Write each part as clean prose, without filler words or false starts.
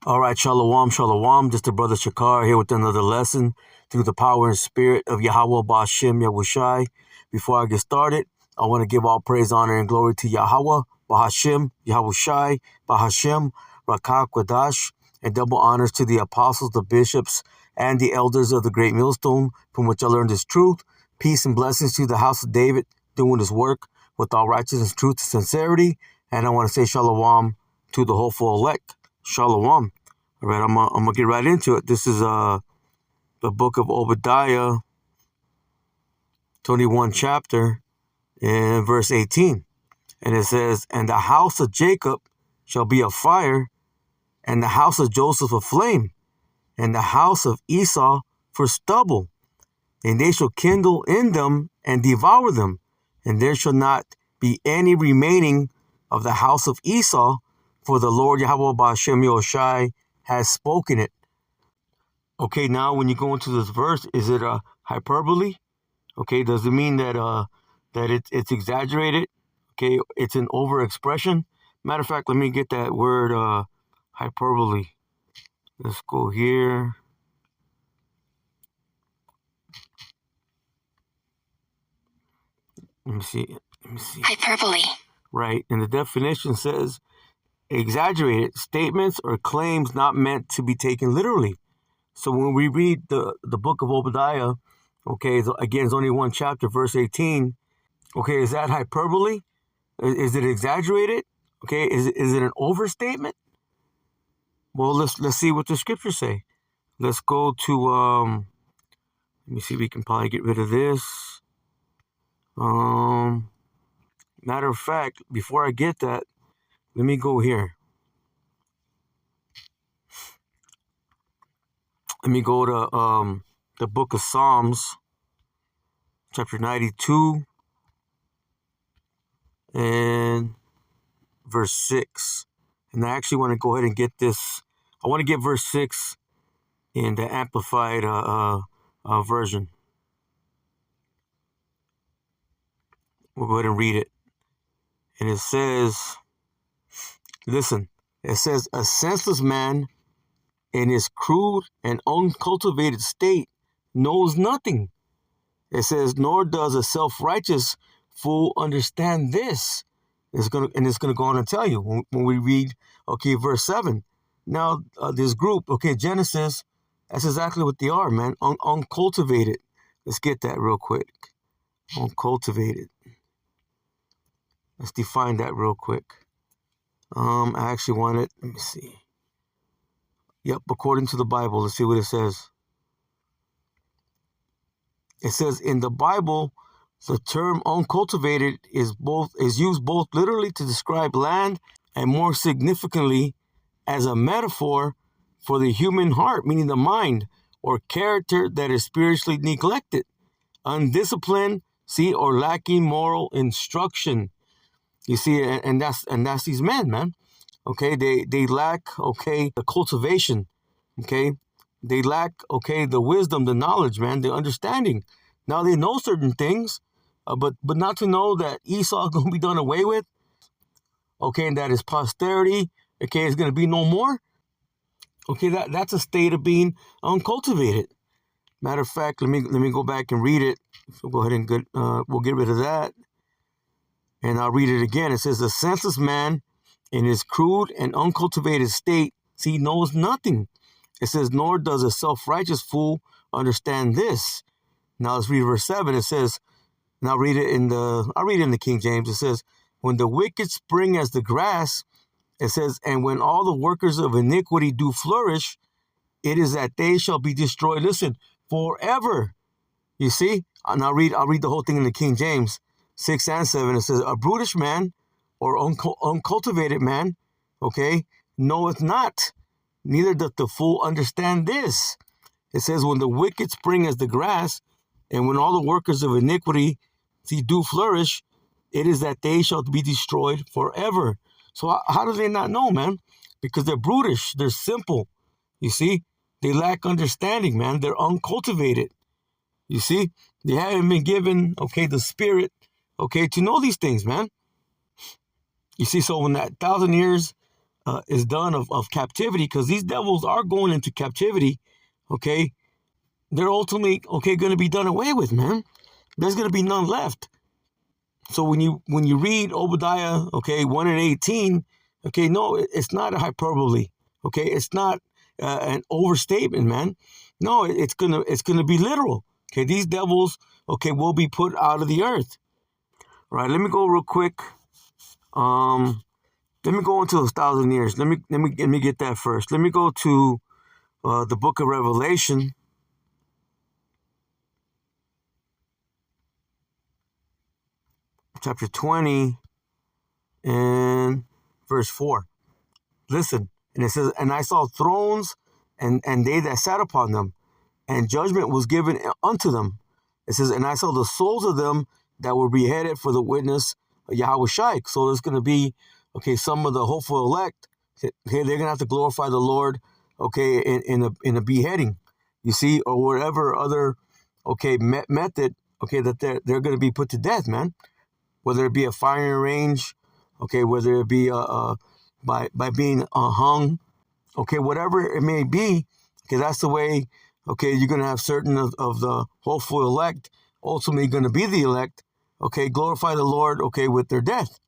All right, shalom, shalom. Just the brother Shakar here with another lesson through the power and spirit of Yahweh Ba'Shem Yahushai. Before I get started, I want to give all praise, honor, and glory to Yahweh Ba'Shem Yahushai Ba'Shem Rakak Quadash, and double honors to the apostles, the bishops, and the elders of the great millstone from which I learned this truth. Peace and blessings to the house of David doing his work with all righteousness, truth, and sincerity. And I want to say shalom to the hopeful elect. Shalom. All right, I'm gonna get right into it. This is the book of Obadiah, 21 chapter, and verse 18. And it says, "And the house of Jacob shall be a fire, and the house of Joseph a flame, and the house of Esau for stubble. And they shall kindle in them and devour them, and there shall not be any remaining of the house of Esau, for the Lord Yahweh Ba'Shem Yahushai has spoken it." Okay, now when you go into this verse, is it a hyperbole? Okay, does it mean that it's exaggerated? Okay, it's an overexpression. Matter of fact, let me get that word hyperbole. Let's go here. Let me see. Hyperbole. Right, and the definition says exaggerated statements or claims not meant to be taken literally. So when we read the book of Obadiah, okay, again, it's only one chapter, verse 18. Okay, is that hyperbole? Is it exaggerated? Okay, is it an overstatement? Well, let's see what the scriptures say. Let's go to let me see if we can probably get rid of this. Matter of fact, before I get that, let me go here. Let me go to the book of Psalms, chapter 92, and verse 6. And I actually want to go ahead and get this. I want to get verse 6 in the amplified version. We'll go ahead and read it. And it says, listen, it says, "A senseless man in his crude and uncultivated state knows nothing." It says, "Nor does a self-righteous fool understand this." It's gonna go on and tell you when we read, okay, verse 7. Now, this group, okay, Genesis, that's exactly what they are, man. Uncultivated. Let's get that real quick. Uncultivated. Let's define that real quick. I actually want it. Let me see. Yep, according to the Bible. Let's see what it says. It says in the Bible, the term uncultivated is used both literally to describe land and more significantly as a metaphor for the human heart, meaning the mind or character that is spiritually neglected, undisciplined, or lacking moral instruction. You see, and that's these men, man. Okay, they lack, okay, the cultivation. Okay, they lack, okay, the wisdom, the knowledge, man, the understanding. Now they know certain things, but not to know that Esau is going to be done away with, okay, and that his posterity, okay, is going to be no more. Okay, that's a state of being uncultivated. Matter of fact, let me go back and read it. So go ahead and we'll get rid of that, and I'll read it again. It says, "The senseless man in his crude and uncultivated state, knows nothing." It says, "Nor does a self-righteous fool understand this." Now let's read verse 7. It says, and I'll read it in the King James. It says, "When the wicked spring as the grass," it says, "and when all the workers of iniquity do flourish, it is that they shall be destroyed." Listen, forever. You see? And I'll read the whole thing in the King James, 6 and 7. It says, "A brutish man or uncultivated man, okay, knoweth not, neither doth the fool understand this." It says, "When the wicked spring as the grass, and when all the workers of iniquity do flourish, it is that they shall be destroyed forever." So how do they not know, man? Because they're brutish, they're simple. You see, they lack understanding, man. They're uncultivated. You see, they haven't been given, okay, the spirit, okay, to know these things, man. You see, so when that 1,000 years is done of captivity, because these devils are going into captivity, okay, they're ultimately, okay, going to be done away with, man. There's going to be none left. So when you read Obadiah, okay, 1 and 18, okay, no, it's not a hyperbole, okay, it's not an overstatement, man. No, it's gonna be literal. Okay, these devils, okay, will be put out of the earth. All right, let me go real quick. Let me go into those 1,000 years. Let me get that first. Let me go to the book of Revelation, chapter 20 and verse 4. Listen, and it says, and I saw thrones and they that sat upon them, and judgment was given unto them. It says, and I saw the souls of them that were beheaded for the witness of Yahweh Shai. So there's going to be, okay, some of the hopeful elect, okay, they're going to have to glorify the Lord, okay, in a beheading, you see, or whatever other, okay, method, okay, that they're going to be put to death, man. Whether it be a firing range, okay, whether it be by being hung, okay, whatever it may be, okay, that's the way, okay, you're going to have certain of the hopeful elect, ultimately going to be the elect, okay, glorify the Lord, okay, with their death.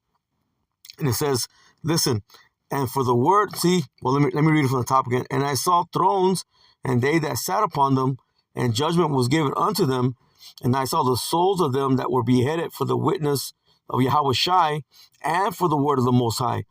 And it says, listen, and for the word, see, well, let me read it from the top again. And I saw thrones, and they that sat upon them, and judgment was given unto them. And I saw the souls of them that were beheaded for the witness of Yahweh Shai, and for the word of the Most High,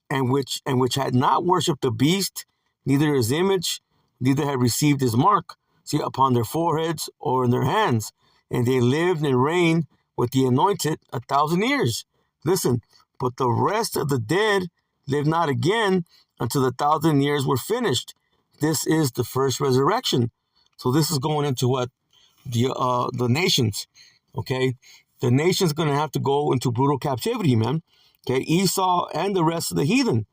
and which had not worshipped the beast, neither his image, neither had received his mark, see, upon their foreheads or in their hands. And they lived and reigned with the anointed 1,000 years. Listen, but the rest of the dead lived not again until the 1,000 years were finished. This is the first resurrection. So this is going into what? The nations, okay? The nation's going to have to go into brutal captivity, man. Okay, Esau and the rest of the heathen.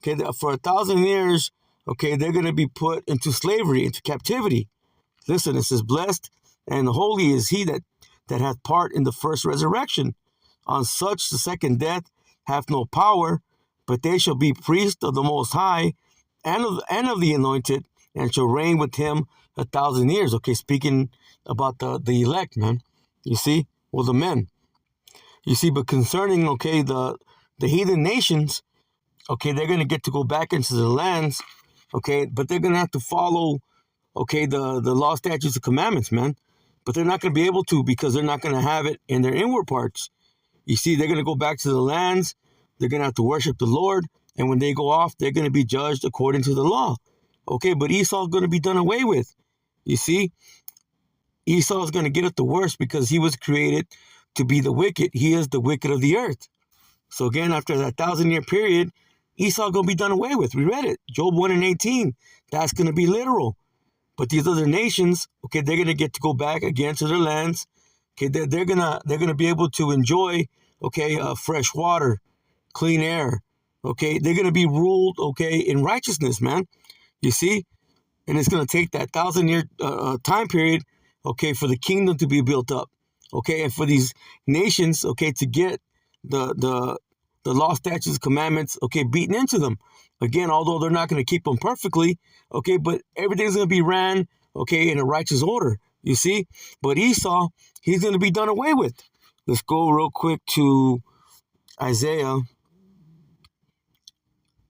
Okay, for 1,000 years, okay, they're going to be put into slavery, into captivity. Listen, it says, blessed and holy is he that hath part in the first resurrection. On such the second death hath no power, but they shall be priests of the Most High and of the anointed, and shall reign with him 1,000 years. Okay, speaking about the elect, man. You see? Well, the men. You see, but concerning, okay, the heathen nations, okay, they're going to get to go back into the lands, okay, but they're going to have to follow, okay, the law, statutes, and commandments, man. But they're not going to be able to, because they're not going to have it in their inward parts. You see, they're going to go back to the lands. They're going to have to worship the Lord. And when they go off, they're going to be judged according to the law. Okay, but Esau's going to be done away with. You see, Esau is going to get it the worst, because he was created to be the wicked. He is the wicked of the earth. So again, after that 1,000-year period, Esau going to be done away with. We read it. Job 1 and 18. That's going to be literal. But these other nations, okay, they're going to get to go back again to their lands. Okay, they're gonna be able to enjoy, okay, fresh water, clean air. Okay, they're gonna be ruled, okay, in righteousness, man. You see, and it's gonna take that 1,000-year time period, okay, for the kingdom to be built up, okay, and for these nations, okay, to get the law, statutes, commandments, okay, beaten into them. Again, although they're not going to keep them perfectly, okay, but everything's going to be ran, okay, in a righteous order, you see? But Esau, he's going to be done away with. Let's go real quick to Isaiah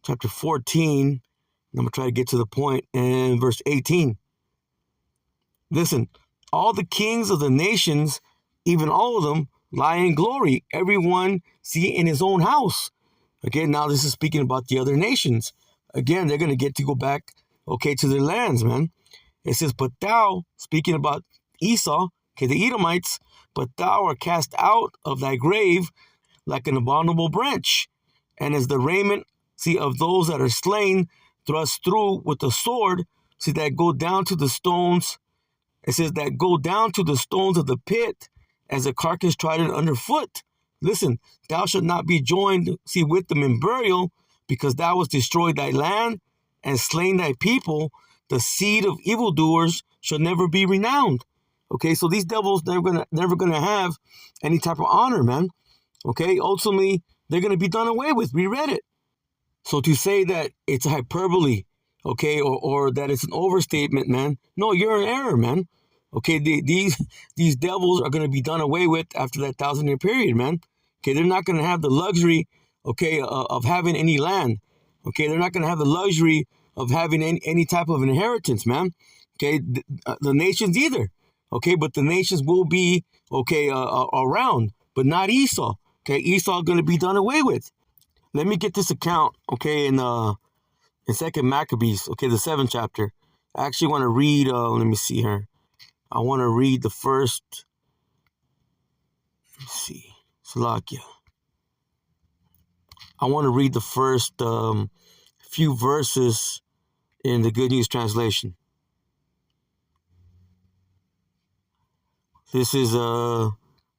chapter 14. I'm going to try to get to the point, and verse 18. Listen, all the kings of the nations, even all of them, lie in glory, everyone see in his own house. Again, now this is speaking about the other nations. Again, they're going to get to go back, okay, to their lands, man. It says, but thou, speaking about Esau, okay, the Edomites, but thou art cast out of thy grave like an abominable branch, and as the raiment, see, of those that are slain, thrust through with the sword, see, that go down to the stones. It says that go down to the stones of the pit, as a carcass trodden underfoot. Listen, thou shalt not be joined, see, with them in burial, because thou hast destroyed thy land and slain thy people. The seed of evildoers shall never be renowned. Okay, so these devils, never gonna have any type of honor, man. Okay, ultimately, they're gonna be done away with. We read it. So to say that it's a hyperbole, okay, or that it's an overstatement, man, no, you're in error, man. Okay, these devils are going to be done away with after that 1,000-year period, man. Okay, they're not going to have the luxury, okay, of having any land. Okay, they're not going to have the luxury of having any type of inheritance, man. Okay, the nations either. Okay, but the nations will be, okay, around, but not Esau. Okay, Esau going to be done away with. Let me get this account, okay, in Second Maccabees, okay, the 7th chapter. I actually want to read. Let me see here. I want to read the first. Let's see, Salakia. I want to read the first few verses in the Good News Translation. This is the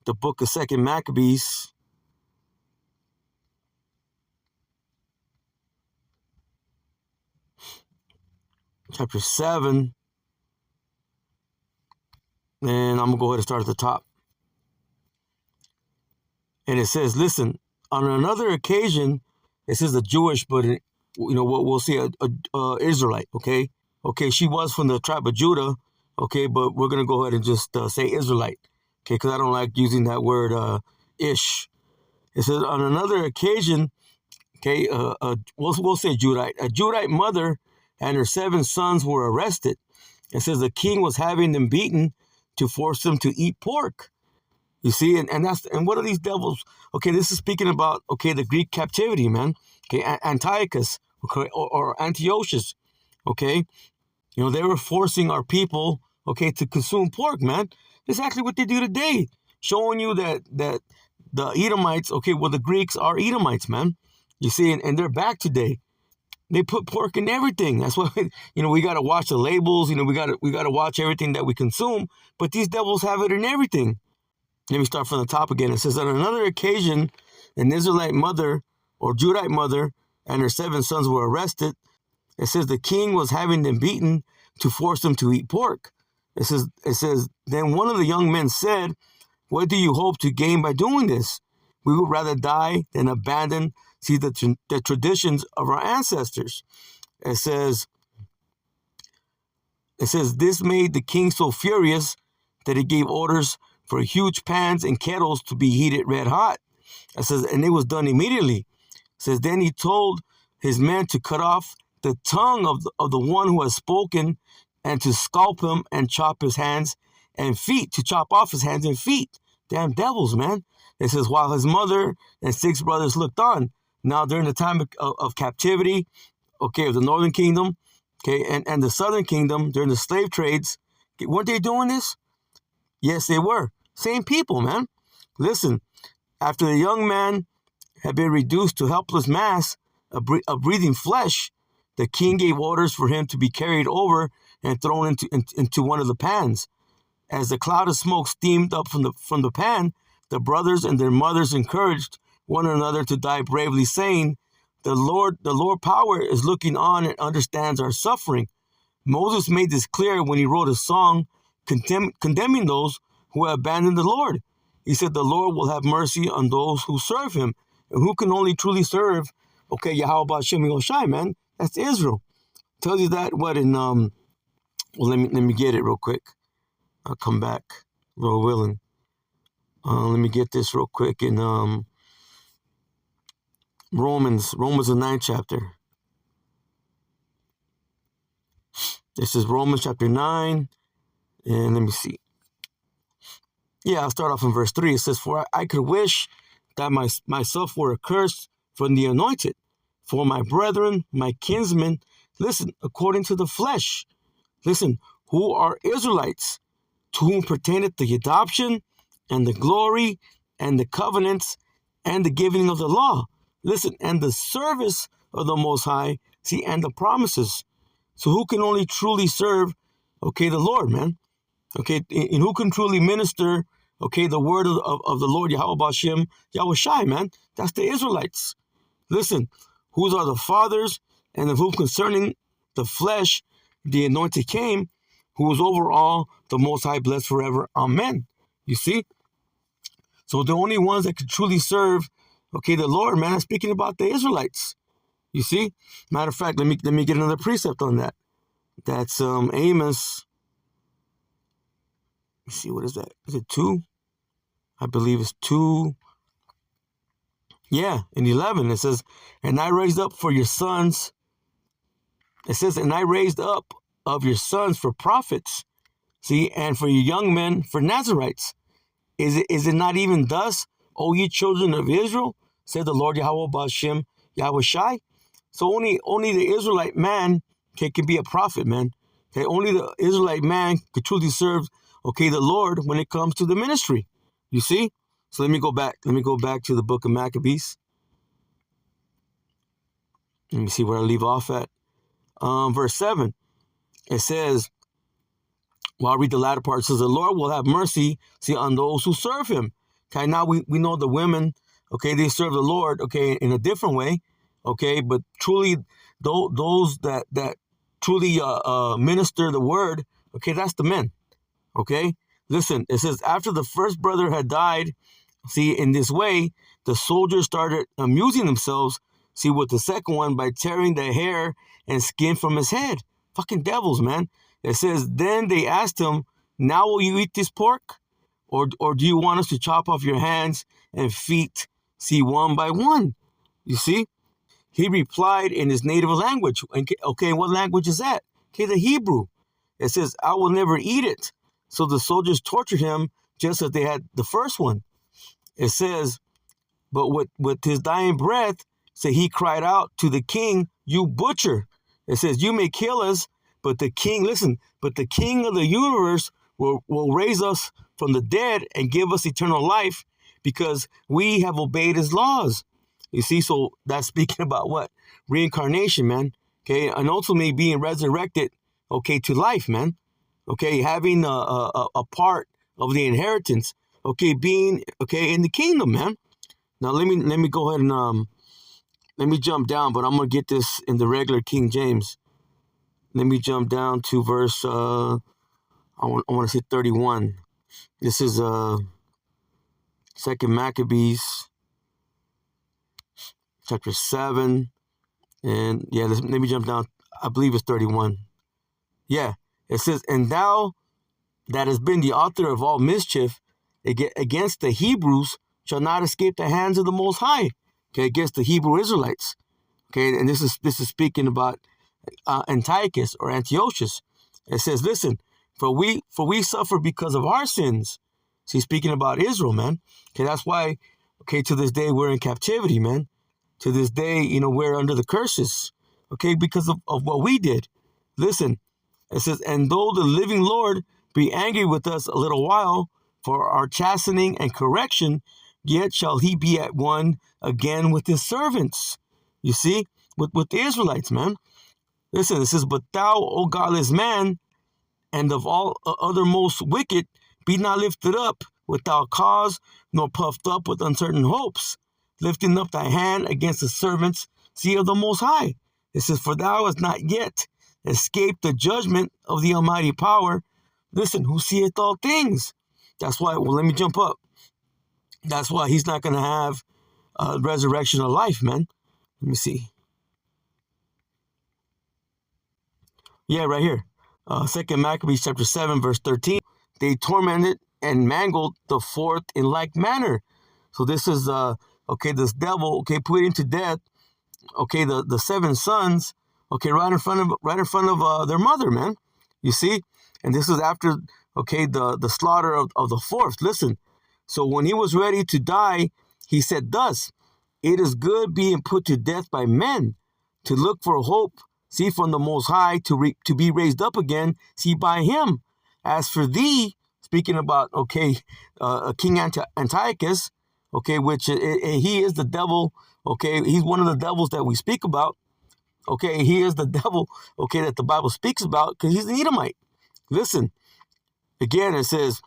book of Second Maccabees, chapter 7, and I'm gonna go ahead and start at the top. And it says, "Listen, on another occasion," it says a Jewish, but what we'll see a Israelite. Okay, she was from the tribe of Judah. Okay, but we're gonna go ahead and just say Israelite. Okay, because I don't like using that word ish. It says on another occasion. Okay, we'll say Judite. A Judite mother and her 7 sons were arrested. It says the king was having them beaten to force them to eat pork. You see, and what are these devils? Okay, this is speaking about, okay, the Greek captivity, man. Okay, Antiochus, okay, or Antiochus. Okay, they were forcing our people, okay, to consume pork, man. That's actually what they do today, showing you that the Edomites, okay, well, the Greeks are Edomites, man. You see, and they're back today. They put pork in everything. That's why we got to watch the labels. We got to watch everything that we consume. But these devils have it in everything. Let me start from the top again. It says, on another occasion, an Israelite mother or Judite mother and her 7 sons were arrested. It says the king was having them beaten to force them to eat pork. It says then one of the young men said, "What do you hope to gain by doing this? We would rather die than abandon the traditions of our ancestors." It says this made the king so furious that he gave orders for huge pans and kettles to be heated red hot. It says, and it was done immediately. It says then he told his men to cut off the tongue of the one who has spoken, and to scalp him and chop his hands and feet, to chop off his hands and feet. Damn devils, man. It says, while his mother and 6 brothers looked on. Now, during the time of captivity, okay, of the northern kingdom, okay, and the southern kingdom, during the slave trades, weren't they doing this? Yes, they were. Same people, man. Listen, after the young man had been reduced to helpless mass of breathing flesh, the king gave orders for him to be carried over and thrown into one of the pans. As the cloud of smoke steamed up from the pan, the brothers and their mothers encouraged one another to die bravely, saying, the Lord power is looking on and understands our suffering. Moses made this clear when he wrote a song condemning those who abandoned the Lord. He said, the Lord will have mercy on those who serve him. And who can only truly serve, okay, Yahweh Hashem Yoshai, man? That's Israel. Tells you that what in well, let me get it real quick. I'll come back, Lord willing. Let me get this real quick in Romans the 9th chapter. This is Romans chapter 9, and let me see. Yeah, I'll start off in verse 3. It says, for I could wish that myself were accursed from the anointed, for my brethren, my kinsmen, listen, according to the flesh, listen, who are Israelites, to whom pertaineth the adoption and the glory and the covenants and the giving of the law. Listen, and the service of the Most High, see, and the promises. So who can only truly serve, okay, the Lord, man? Okay, and who can truly minister, okay, the word of the Lord, Yahweh Hashem, Yahweh Shai, man? That's the Israelites. Listen, whose are the fathers, and of whom concerning the flesh the anointed came, who is over all, the Most High, blessed forever. Amen. You see? So the only ones that could truly serve, okay, the Lord, man, I'm speaking about the Israelites. You see? Matter of fact, let me get another precept on that. That's Amos. Let's see, what is that? Is it 2? I believe it's 2. Yeah, in 11 it says, and I raised up for your sons. It says, and I raised up of your sons for prophets. See, and for your young men for Nazarites. Is it not even thus, O ye children of Israel? Said the Lord Yahweh Bashem Yahweh Shai. So only the Israelite man can be a prophet, man. Okay, only the Israelite man could truly serve, okay, the Lord when it comes to the ministry. You see? So let me go back. Let me go back to the book of Maccabees. Let me see where I leave off at. Verse 7. It says, well, I'll read the latter part. It says, the Lord will have mercy, see, on those who serve him. Okay, now we know the women, okay, they serve the Lord, okay, in a different way, okay, but truly, those that truly minister the word, okay, that's the men, okay. Listen, it says, after the first brother had died, see, in this way, the soldiers started amusing themselves, see, with the second one by tearing the hair and skin from his head. Fucking devils, man. It says, then they asked him, now will you eat this pork? Or do you want us to chop off your hands and feet, see, one by one? You see? He replied in his native language. Okay, what language is that? Okay, the Hebrew. It says, I will never eat it. So the soldiers tortured him just as they had the first one. It says, but with his dying breath, so he cried out to the king, you butcher. It says, you may kill us, but the king, listen, but the king of the universe will raise us from the dead and give us eternal life because we have obeyed his laws. You see, so that's speaking about what? Reincarnation, man. Okay, and ultimately being resurrected, okay, to life, man. Okay, having a part of the inheritance, okay, being, okay, in the kingdom, man. Now let me go ahead and let me jump down, but I'm gonna get this in the regular King James. Let me jump down to verse I want to say 31. This is Second Maccabees chapter 7, and yeah, let me jump down. I believe it's 31. Yeah, it says, and thou that has been the author of all mischief against the Hebrews shall not escape the hands of the Most High. Okay, against the Hebrew Israelites. Okay, and this is speaking about Antiochus or Antiochus. It says, listen, for we suffer because of our sins. See, speaking about Israel, man. Okay, that's why, okay, to this day we're in captivity, man. To this day, we're under the curses. Okay, because of what we did. Listen, it says, and though the living Lord be angry with us a little while for our chastening and correction, yet shall he be at one again with his servants. You see, with the Israelites, man. Listen, it says, but thou, O godless man, and of all other most wicked, be not lifted up without cause, nor puffed up with uncertain hopes, lifting up thy hand against the servants, see, of the Most High. It says, for thou hast not yet escaped the judgment of the Almighty power. Listen, who seeth all things. That's why, well, let me jump up. That's why he's not going to have resurrection of life, man. Let me see. Yeah, right here. Second Maccabees chapter 7, verse 13. They tormented and mangled the fourth in like manner. So this is, okay, this devil, okay, putting to death, okay, the seven sons, okay, right in front of their mother, man. You see? And this is after, okay, the slaughter of the fourth. Listen. So when he was ready to die, he said thus, it is good being put to death by men, to look for hope, see, from the Most High, to be raised up again, see, by him. As for thee, speaking about, okay, King Antiochus, okay, which he is the devil, okay, he's one of the devils that we speak about, okay, he is the devil, okay, that the Bible speaks about, because he's an Edomite. Listen, again, it says,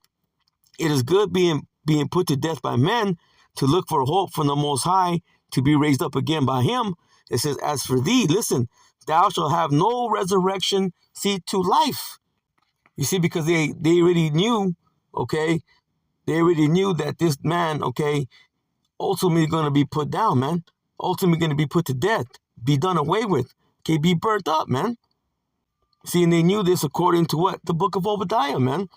it is good being put to death by men, to look for hope from the Most High, to be raised up again by him. It says, as for thee, listen, thou shalt have no resurrection, see, to life. You see, because they already knew, okay, they already knew that this man, okay, ultimately going to be put down, man. Ultimately going to be put to death. be done away with. Okay, be burnt up, man. See, and they knew this according to what? The book of Obadiah, man.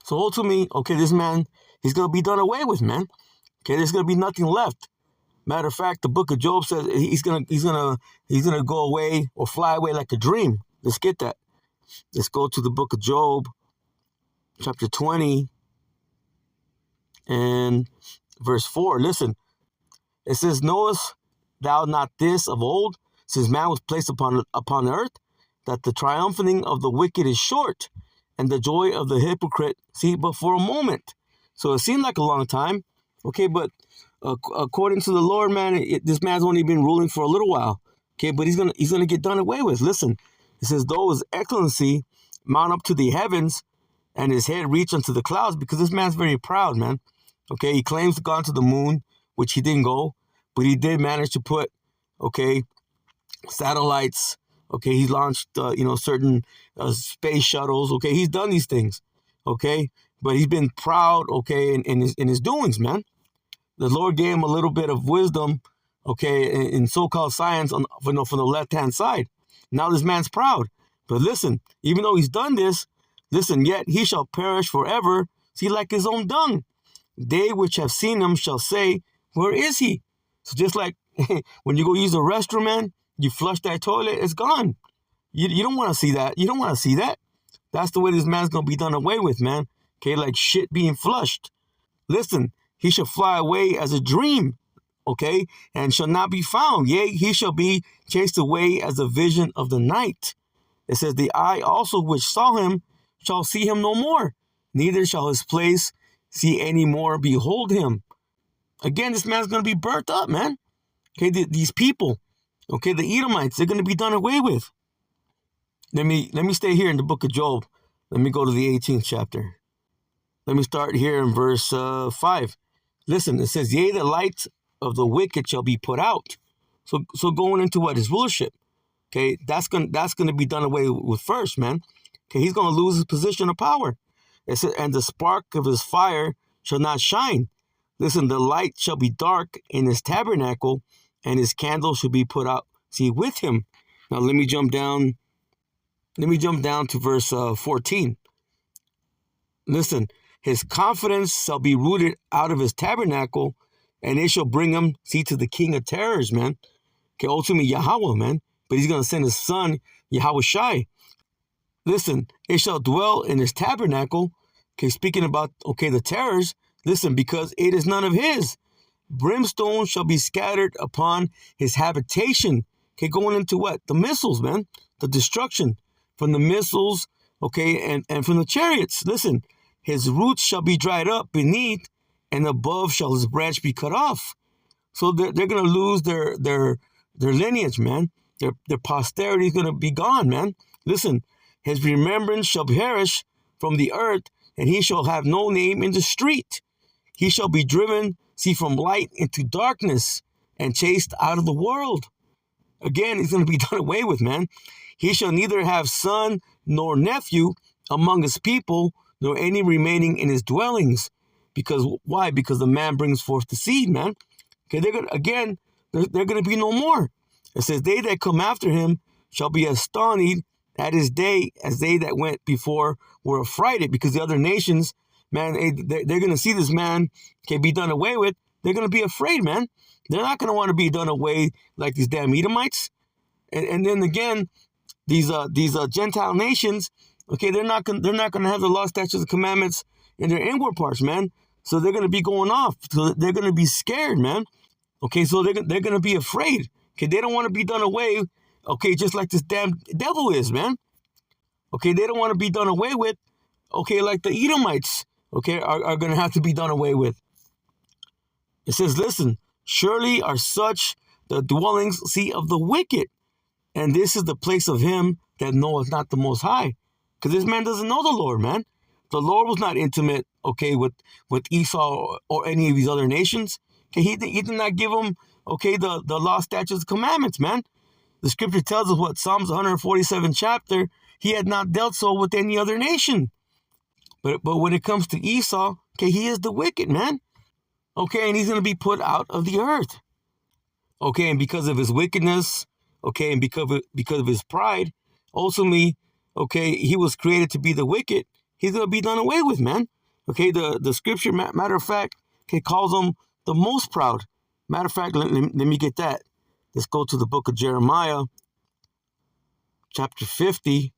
So ultimately, okay, this man, he's going to be done away with, man. Okay, there's going to be nothing left. Matter of fact, the book of Job says he's gonna go away or fly away like a dream. Let's get that. Let's go to the book of Job, chapter 20, and verse 4. Listen, it says, "Knowest thou not this of old, since man was placed upon the earth, that the triumphing of the wicked is short, and the joy of the hypocrite, see, but for a moment." So it seemed like a long time, okay, but according to the Lord, man, this man's only been ruling for a little while, okay, but he's gonna get done away with. Listen, it says, "Though his excellency mount up to the heavens, and his head reach unto the clouds," because this man's very proud, man. Okay, he claims to go to the moon, which he didn't go, but he did manage to put, okay, satellites. Okay, he launched, certain space shuttles. Okay, he's done these things. Okay, but he's been proud. Okay, in his doings, man. The Lord gave him a little bit of wisdom. Okay, in so-called science from the left-hand side. Now this man's proud. But listen, even though he's done this, listen, yet he shall perish forever. See, like his own dung. They which have seen him shall say, "Where is he?" So just like when you go use a restroom, man, you flush that toilet, it's gone. You don't want to see that. You don't want to see that. That's the way this man's going to be done away with, man. Okay, like shit being flushed. Listen, he shall fly away as a dream, okay, and shall not be found. Yea, he shall be chased away as a vision of the night. It says, "The eye also which saw him shall see him no more, neither shall his place see any more behold him." Again, this man's going to be burnt up, man. Okay, these people, okay, the Edomites, they're going to be done away with. Let me stay here in the book of Job. Let me go to the 18th chapter. Let me start here in verse 5. Listen, it says, "Yea, the light of the wicked shall be put out." So going into what? His rulership. Okay, that's gonna be done away with first, man. Okay, he's gonna lose his position of power. It says, "And the spark of his fire shall not shine." Listen, the light shall be dark in his tabernacle, and his candle shall be put out. See, with him. Now let me jump down. Let me jump down to verse 14. Listen, "His confidence shall be rooted out of his tabernacle, and it shall bring him, see, to the King of terrors," man. Okay, ultimately Yahweh, man. But he's going to send his son, Yahweh Shai. Listen, "It shall dwell in his tabernacle." Okay, speaking about, okay, the terrors. Listen, "because it is none of his. Brimstone shall be scattered upon his habitation." Okay, going into what? The missiles, man. The destruction from the missiles, okay, and from the chariots. Listen, "His roots shall be dried up beneath, and above shall his branch be cut off." So they're going to lose their lineage, man. Their posterity is going to be gone, man. Listen, "His remembrance shall perish from the earth, and he shall have no name in the street. He shall be driven, see, from light into darkness, and chased out of the world." Again, he's going to be done away with, man. "He shall neither have son nor nephew among his people, nor any remaining in his dwellings." Because why? Because the man brings forth the seed, man. Okay, they're going to be no more. It says, "They that come after him shall be astonished at his day, as they that went before were affrighted," because the other nations, man, they're going to see this man can be done away with. They're going to be afraid, man. They're not going to want to be done away like these damn Edomites. And then again, these Gentile nations, okay, they're not going to have the law, statutes, and commandments in their inward parts, man. So they're going to be going off. So they're going to be scared, man. Okay, so they're going to be afraid. Okay, they don't want to be done away. Okay, just like this damn devil is, man. Okay, they don't want to be done away with. Okay, like the Edomites, okay, are going to have to be done away with. It says, "Listen, surely are such the dwellings, see, of the wicked, and this is the place of him that knoweth not the Most High." Because this man doesn't know the Lord, man. The Lord was not intimate, okay, with Esau or any of these other nations. Okay, he did not give them, okay, the law, statutes, commandments, man. The scripture tells us what? Psalms 147 chapter, "He had not dealt so with any other nation." But when it comes to Esau, okay, he is the wicked, man. Okay, and he's going to be put out of the earth. Okay, and because of his wickedness, okay, and because of his pride, ultimately, okay, he was created to be the wicked. He's gonna be done away with, man. Okay, the scripture, matter of fact, okay, calls him the most proud. Matter of fact, let me get that. Let's go to the book of Jeremiah, chapter 50,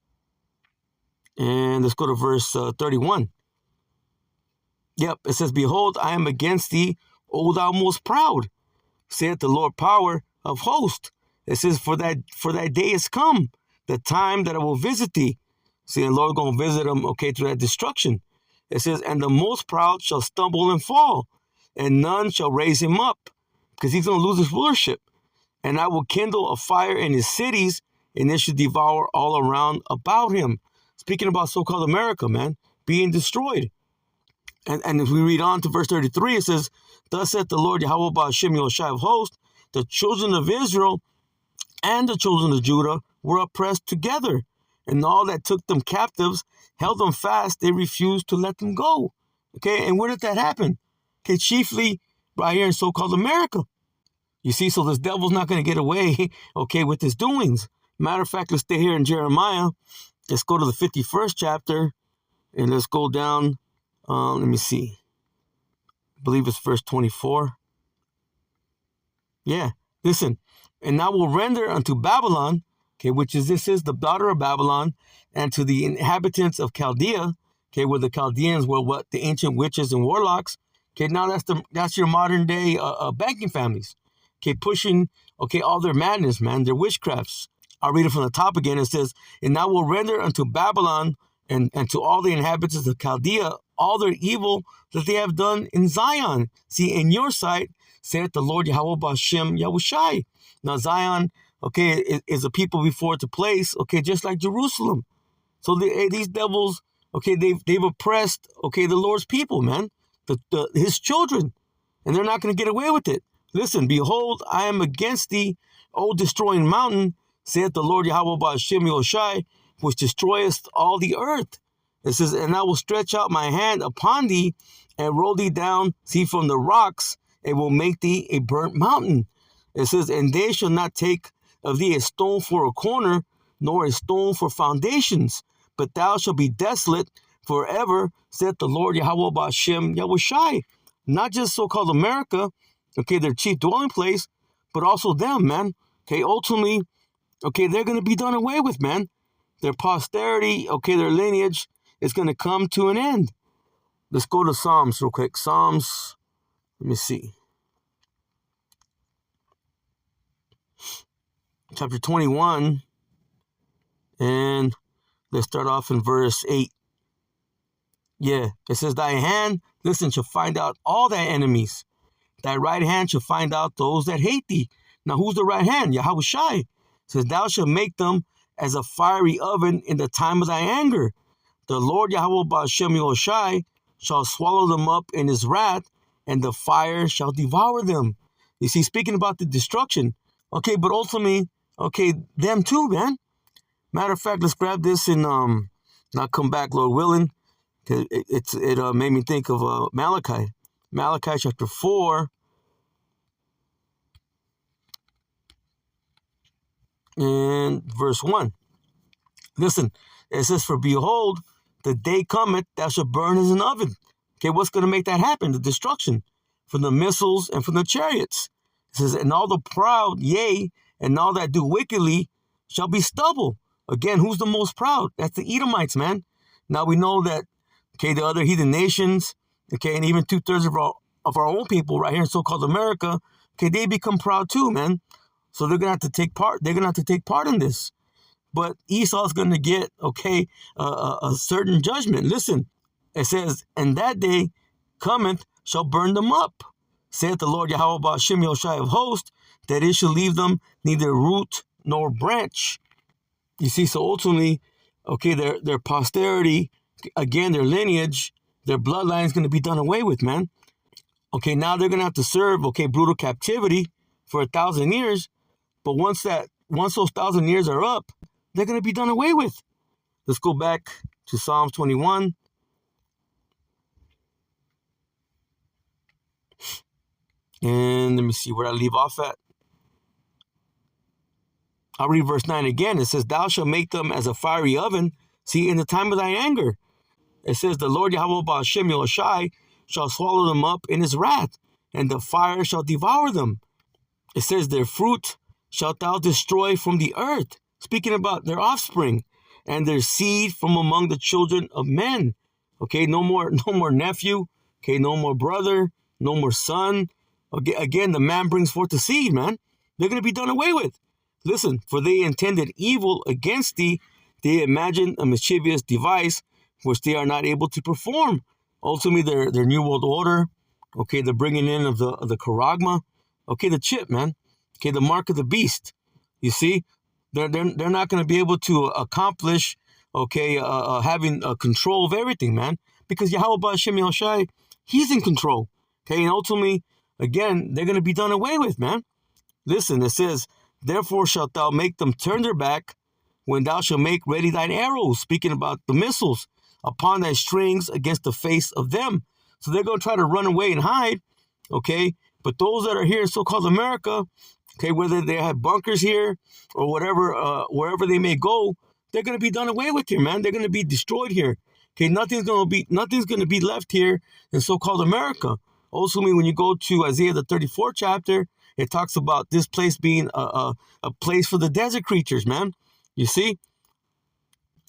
and let's go to verse 31. Yep, it says, "Behold, I am against thee, O thou most proud, saith the Lord power of hosts." It says, for that day is come, the time that I will visit thee. See, the Lord gonna visit them, okay, through that destruction. It says, "And the most proud shall stumble and fall, and none shall raise him up," because he's gonna lose his rulership. "And I will kindle a fire in his cities, and it shall devour all around about him." Speaking about so-called America, man, being destroyed. And if we read on to verse 33, it says, "Thus saith the Lord Yahweh Ba'ashem Yoshai of hosts, the children of Israel and the children of Judah were oppressed together, and all that took them captives held them fast. They refused to let them go." Okay, and where did that happen? Okay, chiefly right here in so-called America. You see, so this devil's not going to get away, okay, with his doings. Matter of fact, let's stay here in Jeremiah. Let's go to the 51st chapter, and let's go down. Let me see. I believe it's verse 24. Yeah, listen. "And I will render unto Babylon," okay, this is the daughter of Babylon, "and to the inhabitants of Chaldea," okay, where the Chaldeans were what? The ancient witches and warlocks. Okay, now that's your modern day banking families. Okay, pushing, okay, all their madness, man, their witchcrafts. I'll read it from the top again. It says, "And I will render unto Babylon and to all the inhabitants of Chaldea all their evil that they have done in Zion. See, in your sight, saith the Lord Yahweh Ba'ashem Yahushai." Now Zion, okay, is a people before it's a place, okay, just like Jerusalem. So these devils, okay, they've oppressed, okay, the Lord's people, man, his children, and they're not going to get away with it. Listen, "Behold, I am against thee, O destroying mountain, saith the Lord Yahweh Ba'ashem Yoshai, which destroyest all the earth." It says, "And I will stretch out my hand upon thee and roll thee down, see, from the rocks, and will make thee a burnt mountain." It says, "And they shall not take of thee a stone for a corner, nor a stone for foundations, but thou shalt be desolate forever, saith the Lord Yahweh Ba'ashem Yahushai." Not just so-called America, okay, their chief dwelling place, but also them, man. Okay, ultimately, okay, they're going to be done away with, man. Their posterity, okay, their lineage is going to come to an end. Let's go to Psalms real quick. Psalms, let me see. Chapter 21, and let's start off in verse 8. Yeah, it says, "Thy hand, listen, shall find out all thy enemies. Thy right hand shall find out those that hate thee." Now, who's the right hand? Yahushai. It says, "Thou shalt make them as a fiery oven in the time of thy anger. The Lord Yahweh Ba'ashem Yoshai shall swallow them up in his wrath, and the fire shall devour them." You see, speaking about the destruction, okay, but ultimately, okay, them too, man. Matter of fact, let's grab this and I'll come back, Lord willing. It made me think of Malachi. Malachi chapter 4 and verse 1. Listen, it says, "For behold, the day cometh, thou shalt burn as an oven." Okay, what's going to make that happen? The destruction from the missiles and from the chariots. It says, "And all the proud, yea, and all that do wickedly shall be stubble." Again, who's the most proud? That's the Edomites, man. Now we know that, okay, the other heathen nations, okay, and even 2/3 of our own people right here in so-called America, okay, they become proud too, man. So they're gonna have to take part. They're gonna have to take part in this. But Esau's going to get, okay, a certain judgment. Listen, it says, "And that day cometh shall burn them up, saith the Lord Yahweh Ba'ashem Yoshai of hosts, that it shall leave them neither root nor branch." You see, so ultimately, okay, their posterity, again, their lineage, their bloodline is going to be done away with, man. Okay, now they're going to have to serve, okay, brutal captivity for 1,000 years. But once those 1,000 years are up, they're going to be done away with. Let's go back to Psalms 21. And let me see where I leave off at. I'll read verse 9 again. It says, thou shalt make them as a fiery oven. See, in the time of thy anger. It says, the Lord Yahweh Ba'ashem Yahushai shall swallow them up in his wrath, and the fire shall devour them. It says, their fruit shalt thou destroy from the earth. Speaking about their offspring, and their seed from among the children of men. Okay, no more nephew. Okay, no more brother, no more son. Okay, again, the man brings forth the seed, man. They're going to be done away with. Listen, for they intended evil against thee. They imagined a mischievous device which they are not able to perform. Ultimately, their new world order. Okay, the bringing in of the charagma. Okay, the chip, man. Okay, the mark of the beast. You see, they're not going to be able to accomplish, okay, having control of everything, man. Because Yahweh Ba'ashem Yahushai, he's in control. Okay, and ultimately, again, they're going to be done away with, man. Listen, it says, therefore shalt thou make them turn their back when thou shalt make ready thine arrows, speaking about the missiles, upon thy strings against the face of them. So they're going to try to run away and hide, okay? But those that are here in so-called America, okay, whether they have bunkers here or whatever, wherever they may go, they're going to be done away with here, man. They're going to be destroyed here. Okay, nothing's going to be left here in so-called America. Also, when you go to Isaiah the 34th chapter, it talks about this place being a place for the desert creatures, man. You see,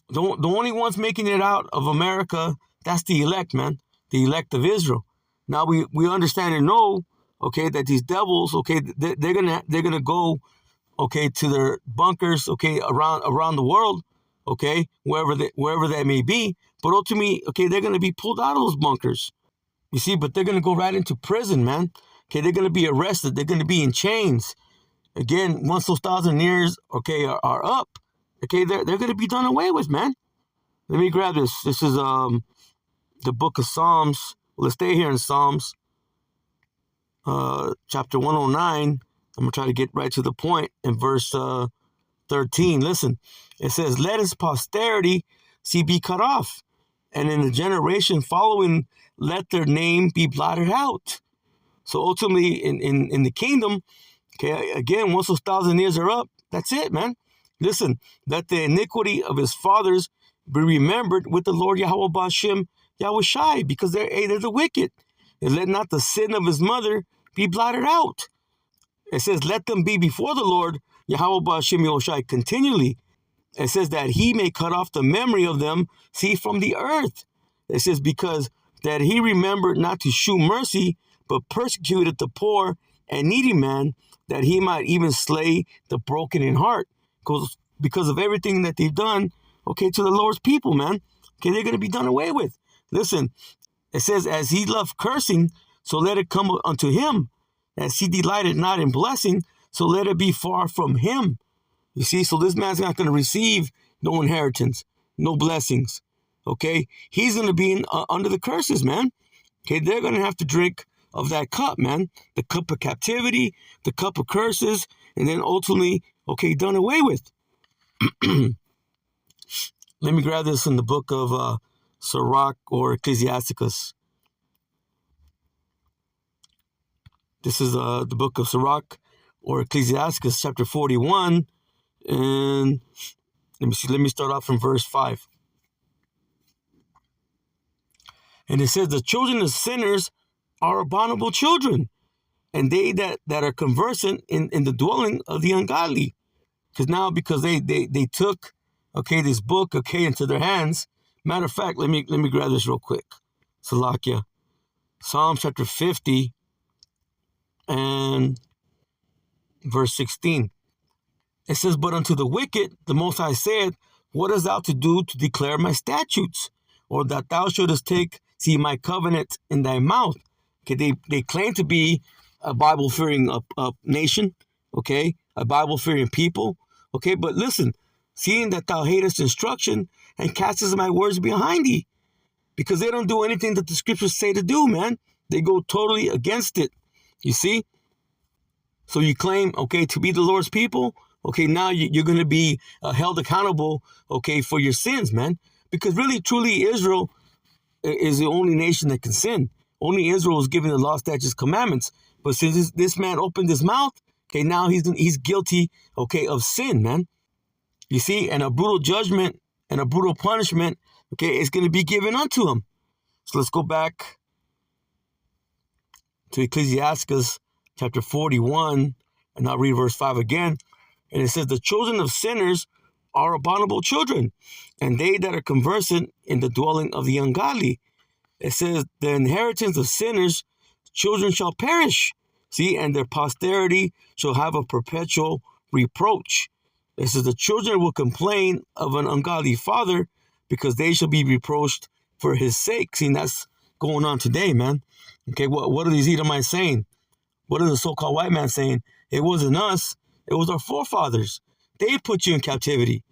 the only ones making it out of America, that's the elect, man, the elect of Israel. Now we understand and know, okay, that these devils, okay, they're gonna go, okay, to their bunkers, okay, around the world, okay, wherever that may be. But ultimately, okay, they're gonna be pulled out of those bunkers. You see, but they're gonna go right into prison, man. Okay, they're gonna be arrested. They're gonna be in chains. Again, once those 1,000 years, okay, are up, okay, they're gonna be done away with, man. Let me grab this. This is the book of Psalms. Let's stay here in Psalms, chapter 109. I'm gonna try to get right to the point in verse 13. Listen, it says, "Let his posterity be cut off, and in the generation following, let their name be blotted out." So ultimately, in the kingdom, okay, again, once those 1,000 years are up, that's it, man. Listen, let the iniquity of his fathers be remembered with the Lord Yahweh Ba'ashem Yahushai, because they're the wicked. And let not the sin of his mother be blotted out. It says, let them be before the Lord Yahweh Ba'ashem Yahushai continually. It says that he may cut off the memory of them, from the earth. It says, because that he remembered not to shew mercy, but persecuted the poor and needy man, that he might even slay the broken in heart. Because of everything that they've done, okay, to the Lord's people, man. Okay, they're going to be done away with. Listen, it says, as he loved cursing, so let it come unto him. As he delighted not in blessing, so let it be far from him. You see, so this man's not going to receive no inheritance, no blessings. Okay, he's going to be under the curses, man. Okay, they're going to have to drink of that cup, man. The cup of captivity, the cup of curses, and then ultimately, okay, done away with. Let me grab this in the book of Sirach or Ecclesiasticus. This is the book of Sirach or Ecclesiasticus, chapter 41. And let me start off from verse 5. And it says, the children of sinners are abominable children, and they that are conversant in the dwelling of the ungodly. Because they took, okay, this book, okay, into their hands. Matter of fact, let me grab this real quick. Salakia. Psalm chapter 50 and verse 16. It says, but unto the wicked the Most High said, what hast thou to do to declare my statutes? Or that thou shouldest take, my covenant in thy mouth. Okay, they claim to be a Bible-fearing nation, okay, a Bible-fearing people, okay, but listen, seeing that thou hatest instruction and castest my words behind thee, because they don't do anything that the scriptures say to do, man. They go totally against it, you see? So you claim, okay, to be the Lord's people, okay, now you're going to be held accountable, okay, for your sins, man, because really, truly, Israel is the only nation that can sin. Only Israel is given the law, statutes, commandments. But since this man opened his mouth, Okay, now he's guilty, okay, of sin, man. You see, and a brutal judgment and a brutal punishment, okay, is going to be given unto him. So let's go back to Ecclesiastes chapter 41, and I'll read verse 5 again. And it says, the children of sinners are abominable children, and they that are conversant in the dwelling of the ungodly. It says, the inheritance of sinners, children shall perish. See, and their posterity shall have a perpetual reproach. It says, the children will complain of an ungodly father because they shall be reproached for his sake. See, that's going on today, man. Okay, what are these Edomites saying? What are the so-called white man saying? It wasn't us. It was our forefathers. They put you in captivity.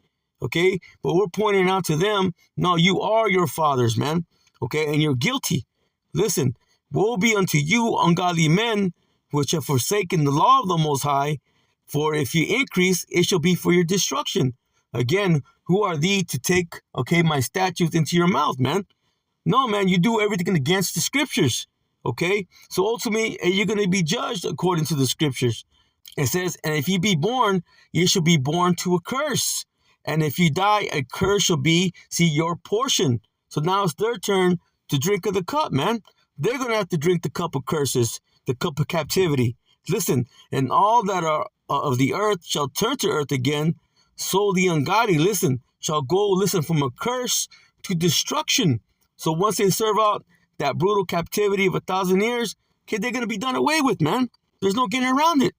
Okay, but we're pointing out to them, no, you are your fathers, man. Okay, and you're guilty. Listen, woe be unto you, ungodly men, which have forsaken the law of the Most High, for if you increase, it shall be for your destruction. Again, who are thee to take, okay, my statutes into your mouth, man? No, man, you do everything against the scriptures, okay? So ultimately, you're going to be judged according to the scriptures. It says, and if ye be born, ye shall be born to a curse. And if you die, a curse shall be, see, your portion. So now it's their turn to drink of the cup, man. They're going to have to drink the cup of curses, the cup of captivity. Listen, and all that are of the earth shall turn to earth again. So the ungodly, listen, shall go, listen, from a curse to destruction. So once they serve out that brutal captivity of 1,000 years, okay, they're going to be done away with, man. There's no getting around it.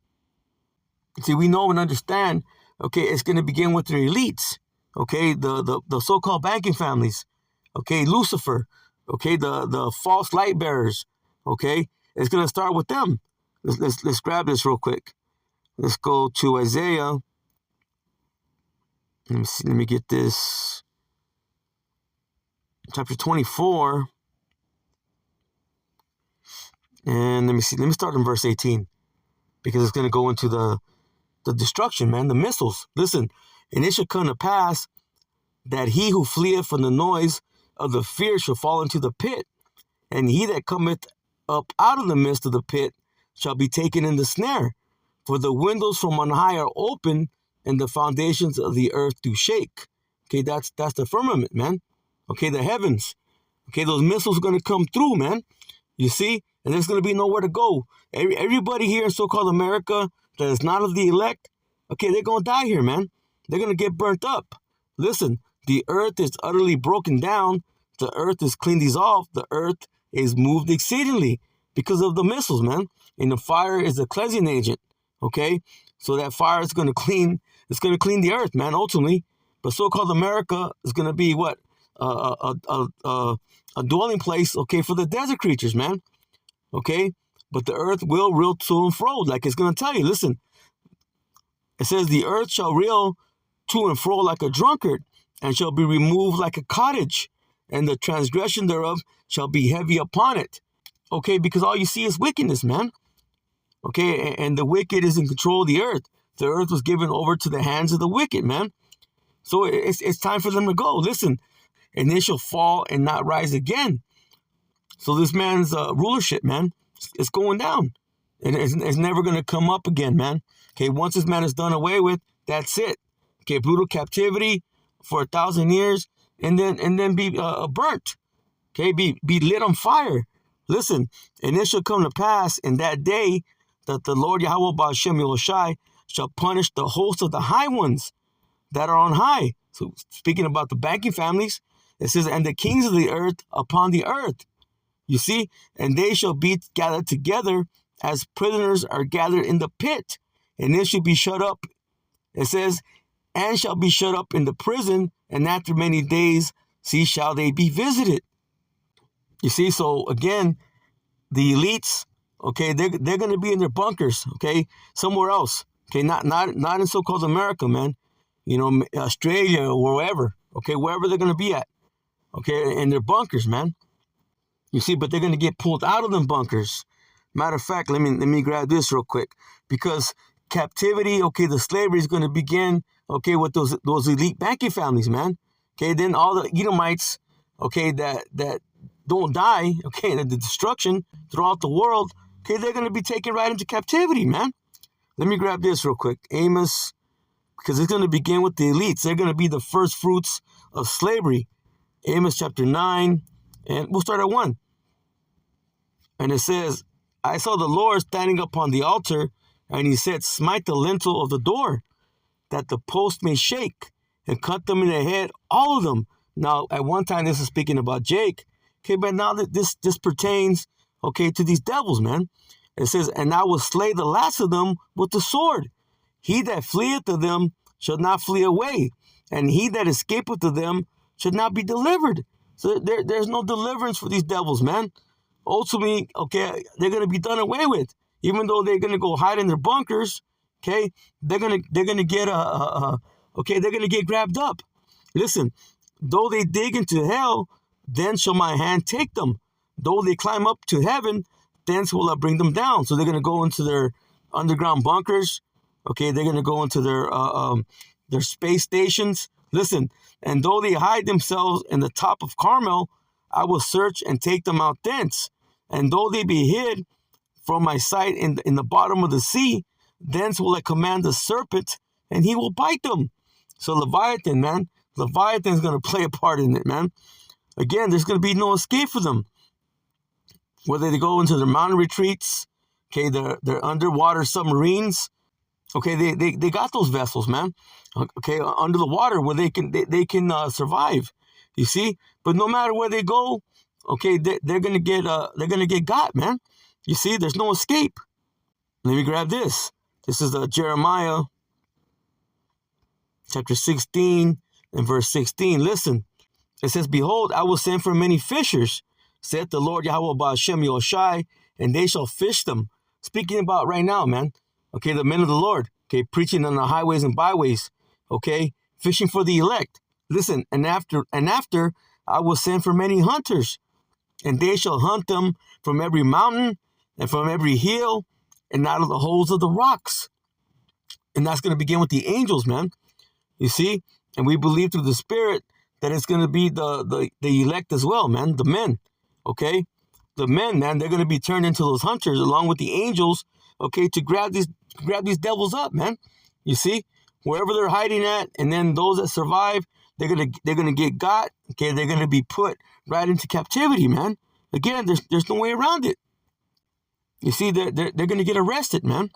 See, we know and understand, okay, it's going to begin with the elites, okay, the so-called banking families, okay, Lucifer, okay, the false light bearers, okay, it's going to start with them. Let's grab this real quick. Let's go to Isaiah. Let me see, let me get this. Chapter 24. And let me start in verse 18, because it's going to go into the destruction, man, the missiles. Listen, and it shall come to pass that he who fleeth from the noise of the fear shall fall into the pit, and he that cometh up out of the midst of the pit shall be taken in the snare. For the windows from on high are open, and the foundations of the earth do shake. Okay, that's the firmament, man. Okay, the heavens. Okay, those missiles are going to come through, man. You see? And there's going to be nowhere to go. Everybody here in so-called America that is not of the elect, okay, they're going to die here, man. They're going to get burnt up. Listen, the earth is utterly broken down. The earth is clean dissolved. The earth is moved exceedingly because of the missiles, man. And the fire is a cleansing agent, okay? So that fire is going to clean, it's going to clean the earth, man, ultimately. But so-called America is going to be what? A dwelling place, okay, for the desert creatures, man. Okay? But the earth will reel to and fro, like it's going to tell you. Listen, it says the earth shall reel to and fro like a drunkard, and shall be removed like a cottage, and the transgression thereof shall be heavy upon it. Okay, because all you see is wickedness, man. Okay, and the wicked is in control of the earth. The earth was given over to the hands of the wicked, man. So it's time for them to go. Listen, and they shall fall and not rise again. So this man's rulership, man, it's going down. And it's never going to come up again, man. Okay, once this man is done away with, that's it. Okay, brutal captivity for 1,000 years, and then be burnt. Okay, be lit on fire. Listen, and it shall come to pass in that day that the Lord Yahweh Ba'ashem Yehoshai shall punish the host of the high ones that are on high. So speaking about the banking families, it says, and the kings of the earth upon the earth. You see, and they shall be gathered together as prisoners are gathered in the pit, and they shall be shut up. It says, and shall be shut up in the prison, and after many days, see, shall they be visited. You see, so again, the elites, okay, they're going to be in their bunkers, okay, somewhere else, okay, not in so-called America, man, you know, Australia or wherever, okay, wherever they're going to be at, okay, in their bunkers, man. You see, but they're going to get pulled out of them bunkers. Matter of fact, let me grab this real quick, because captivity, okay, the slavery is going to begin, okay, with those elite banking families, man. Okay, then all the Edomites, okay, that don't die, okay, the destruction throughout the world, okay, they're going to be taken right into captivity, man. Let me grab this real quick. Amos, because it's going to begin with the elites. They're going to be the first fruits of slavery. Amos chapter 9, and we'll start at 1. And it says, I saw the Lord standing upon the altar, and he said, smite the lintel of the door, that the post may shake, and cut them in the head, all of them. Now, at one time, this is speaking about Jake. Okay, but now that this pertains, okay, to these devils, man. It says, and I will slay the last of them with the sword. He that fleeth to them shall not flee away, and he that escapeth to them should not be delivered. So there's no deliverance for these devils, man. Ultimately, okay, they're going to be done away with. Even though they're going to go hide in their bunkers, okay, they're going to get they're going to get grabbed up. Listen, though they dig into hell, then shall my hand take them. Though they climb up to heaven, thence will I bring them down. So they're going to go into their underground bunkers. Okay, they're going to go into their space stations. Listen, and though they hide themselves in the top of Carmel, I will search and take them out thence. And though they be hid from my sight in the bottom of the sea, thence will I command the serpent, and he will bite them. So Leviathan, man, Leviathan is going to play a part in it, man. Again, there's going to be no escape for them. Whether they go into their mountain retreats, okay, their underwater submarines, okay, they got those vessels, man. Okay, under the water where they can survive. You see, but no matter where they go, okay, they're gonna get got, man. You see, there's no escape. Let me grab this. This is Jeremiah chapter 16 and verse 16. Listen, it says, "Behold, I will send for many fishers, saith the Lord Yahweh Ba'ashem Yoshai, and they shall fish them." Speaking about right now, man. Okay, the men of the Lord. Okay, preaching on the highways and byways. Okay, fishing for the elect. Listen, and after I will send for many hunters, and they shall hunt them from every mountain and from every hill and out of the holes of the rocks. And that's going to begin with the angels, man. You see, and we believe through the Spirit that it's going to be the elect as well, man. The men, okay, the men, man. They're going to be turned into those hunters along with the angels, okay, to grab these devils up, man. You see, wherever they're hiding at, and then those that survive, they're gonna get got. Okay, they're gonna be put right into captivity, man. Again, there's no way around it. You see, they're gonna get arrested, man.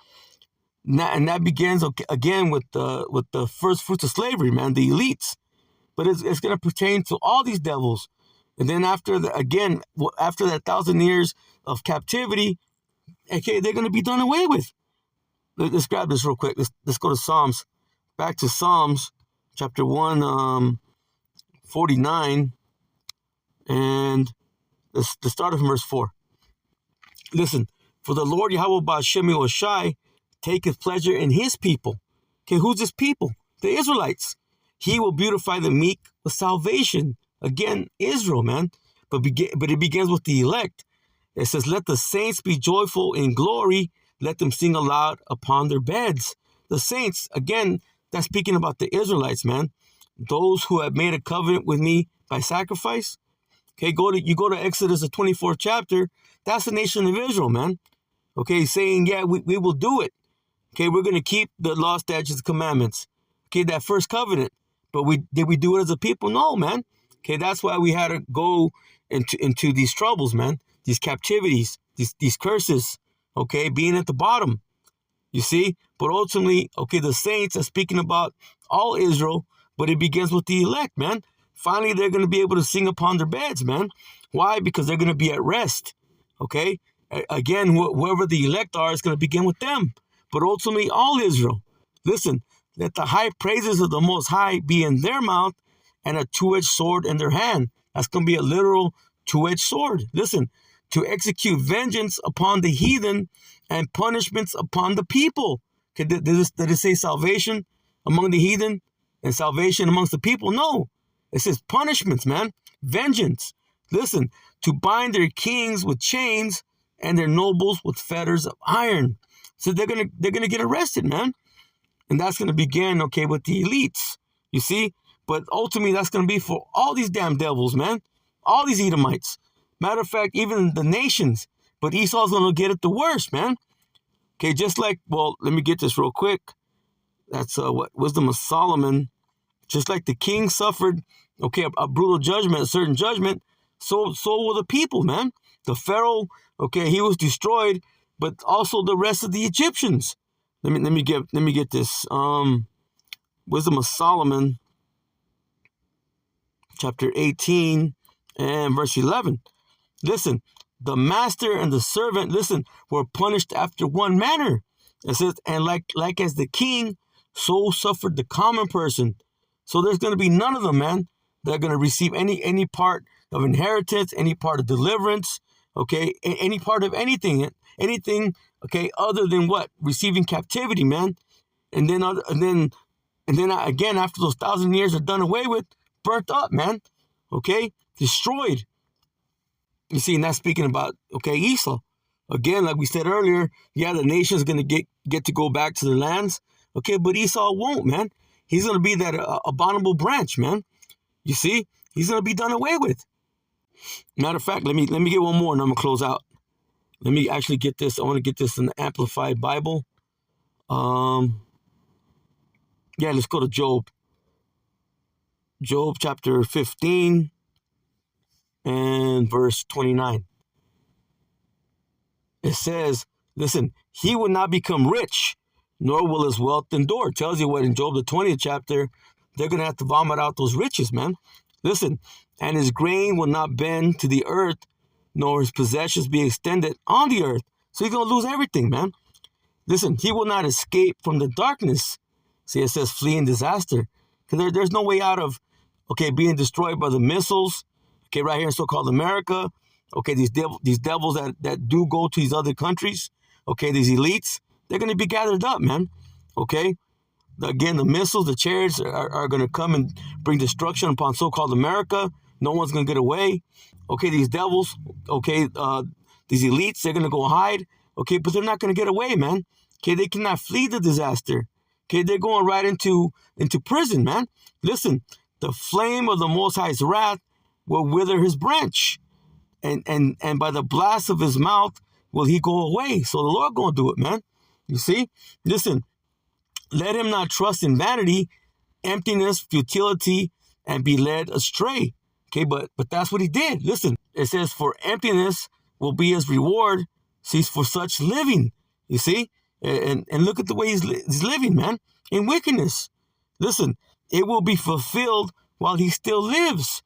And that begins again with the first fruits of slavery, man, the elites. But it's gonna pertain to all these devils. And then after that 1,000 years of captivity, okay, they're gonna be done away with. Let's grab this real quick. Let's go to Psalms. Back to Psalms chapter 149, and let's start from verse 4. Listen, for the Lord Yahweh Ba'ashem Yoshai taketh pleasure in his people. Okay, who's this people? The Israelites. He will beautify the meek with salvation. Again, Israel, man. But it begins with the elect. It says, let the saints be joyful in glory. Let them sing aloud upon their beds. The saints, again, that's speaking about the Israelites, man. Those who have made a covenant with me by sacrifice. Okay, you go to Exodus, the 24th chapter. That's the nation of Israel, man. Okay, saying, yeah, we will do it. Okay, we're going to keep the law, statutes, commandments. Okay, that first covenant. But did we do it as a people? No, man. Okay, that's why we had to go into these troubles, man. These captivities, these curses. Okay, being at the bottom. You see? But ultimately, okay, the saints are speaking about all Israel, but it begins with the elect, man. Finally, they're going to be able to sing upon their beds, man. Why? Because they're going to be at rest, okay? Again, whoever the elect are, it's going to begin with them. But ultimately, all Israel. Listen, let the high praises of the Most High be in their mouth and a two-edged sword in their hand. That's going to be a literal two-edged sword. Listen, to execute vengeance upon the heathen and punishments upon the people. Okay, did it say salvation among the heathen and salvation amongst the people? No. It says punishments, man. Vengeance. Listen, to bind their kings with chains and their nobles with fetters of iron. So they're gonna get arrested, man. And that's gonna begin, okay, with the elites. You see? But ultimately that's gonna be for all these damn devils, man. All these Edomites. Matter of fact, even the nations. But Esau's gonna get it the worst, man. Okay, just like, well, let me get this real quick. That's what Wisdom of Solomon. Just like the king suffered, okay, a brutal judgment, a certain judgment, so will the people, man. The Pharaoh, okay, he was destroyed, but also the rest of the Egyptians. Let me get this. Wisdom of Solomon, chapter 18 and verse 11. Listen, the master and the servant, listen, were punished after one manner. It says, and like as the king, so suffered the common person. So there's going to be none of them, man, that are going to receive any part of inheritance, any part of deliverance, okay, any part of anything, okay, other than what? Receiving captivity, man. And then again, after those 1,000 years are done away with, burnt up, man, okay, destroyed. You see, and that's speaking about, okay, Esau. Again, like we said earlier, yeah, the nation's going to get to go back to their lands, okay, but Esau won't, man. He's going to be that abominable branch, man. You see, he's going to be done away with. Matter of fact, let me get one more and I'm going to close out. Let me actually get this. I want to get this in the Amplified Bible. Yeah, let's go to Job. Job chapter 15 and verse 29. It says, listen, he will not become rich, nor will his wealth endure. It tells you what in Job, the 20th chapter, they're going to have to vomit out those riches, man. Listen, and his grain will not bend to the earth, nor his possessions be extended on the earth. So he's going to lose everything, man. Listen, he will not escape from the darkness. See, it says flee in disaster. Because there's no way out of, okay, being destroyed by the missiles, okay, right here in so-called America, okay, these devils that do go to these other countries, okay, these elites, they're going to be gathered up, man, okay? Again, the missiles, the chariots are going to come and bring destruction upon so-called America. No one's going to get away. Okay, these devils, okay, these elites, they're going to go hide, okay, but they're not going to get away, man. Okay, they cannot flee the disaster. Okay, they're going right into prison, man. Listen, the flame of the Most High's wrath will wither his branch. And by the blast of his mouth will he go away. So the Lord going to do it, man. You see? Listen, let him not trust in vanity, emptiness, futility, and be led astray. Okay, but that's what he did. Listen, it says, for emptiness will be his reward. See, for such living. You see? And look at the way he's living, man, in wickedness. Listen, it will be fulfilled while he still lives.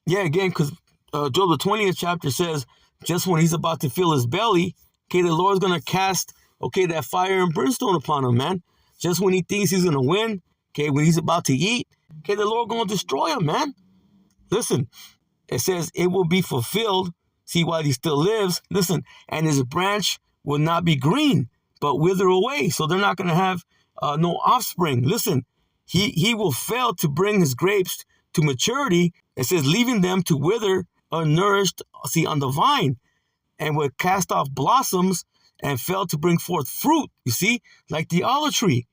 Yeah, again, because Job, the 20th chapter says, just when he's about to fill his belly, okay, the Lord's going to cast, okay, that fire and brimstone upon him, man. Just when he thinks he's going to win, okay, when he's about to eat, okay, the Lord going to destroy him, man. Listen, it says it will be fulfilled, see, while he still lives, listen, and his branch will not be green, but wither away. So they're not going to have no offspring. Listen, he will fail to bring his grapes to maturity. It says, leaving them to wither unnourished, see, on the vine, and would cast off blossoms and fail to bring forth fruit, you see, like the olive tree.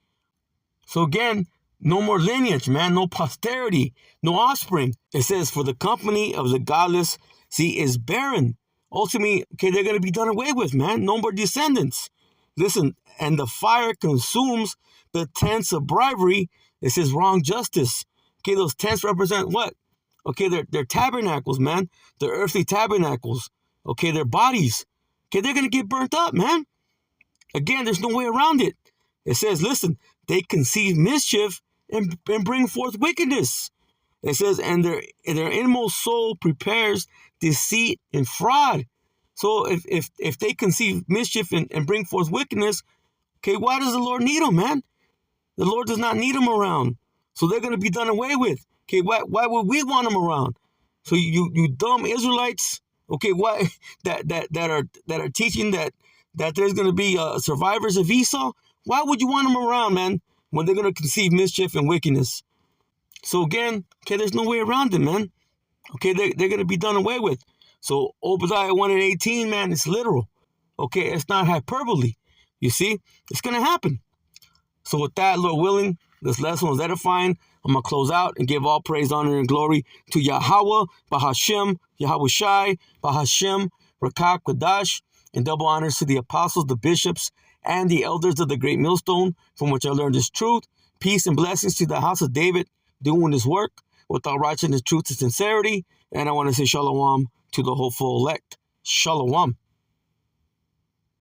So again, no more lineage, man, no posterity, no offspring. It says, for the company of the godless, see, is barren. Ultimately, okay, they're going to be done away with, man. No more descendants. Listen, and the fire consumes the tents of bribery. It says wrong justice. Okay, those tents represent what? Okay, they're tabernacles, man. They're earthly tabernacles. Okay, they're bodies. Okay, they're going to get burnt up, man. Again, there's no way around it. It says, listen, they conceive mischief and bring forth wickedness. It says, and their inmost soul prepares deceit and fraud. So if they conceive mischief and bring forth wickedness, okay, why does the Lord need them, man? The Lord does not need them around. So they're going to be done away with. Okay, why would we want them around? So you dumb Israelites, okay, why that are teaching that there's going to be survivors of Esau? Why would you want them around, man, when they're going to conceive mischief and wickedness? So again, okay, there's no way around it, man. Okay, they're going to be done away with. So Obadiah 1 and 18, man, it's literal. Okay, it's not hyperbole. You see, it's going to happen. So with that, Lord willing, this lesson was edifying. I'm going to close out and give all praise, honor, and glory to Yahweh, Bahashem, Yahweh Shai, Bahashem, Rakak, Quadash, and double honors to the apostles, the bishops, and the elders of the great millstone, from which I learned this truth. Peace and blessings to the house of David, doing his work with all righteousness, truth, and sincerity. And I want to say shalom to the hopeful elect. Shalom.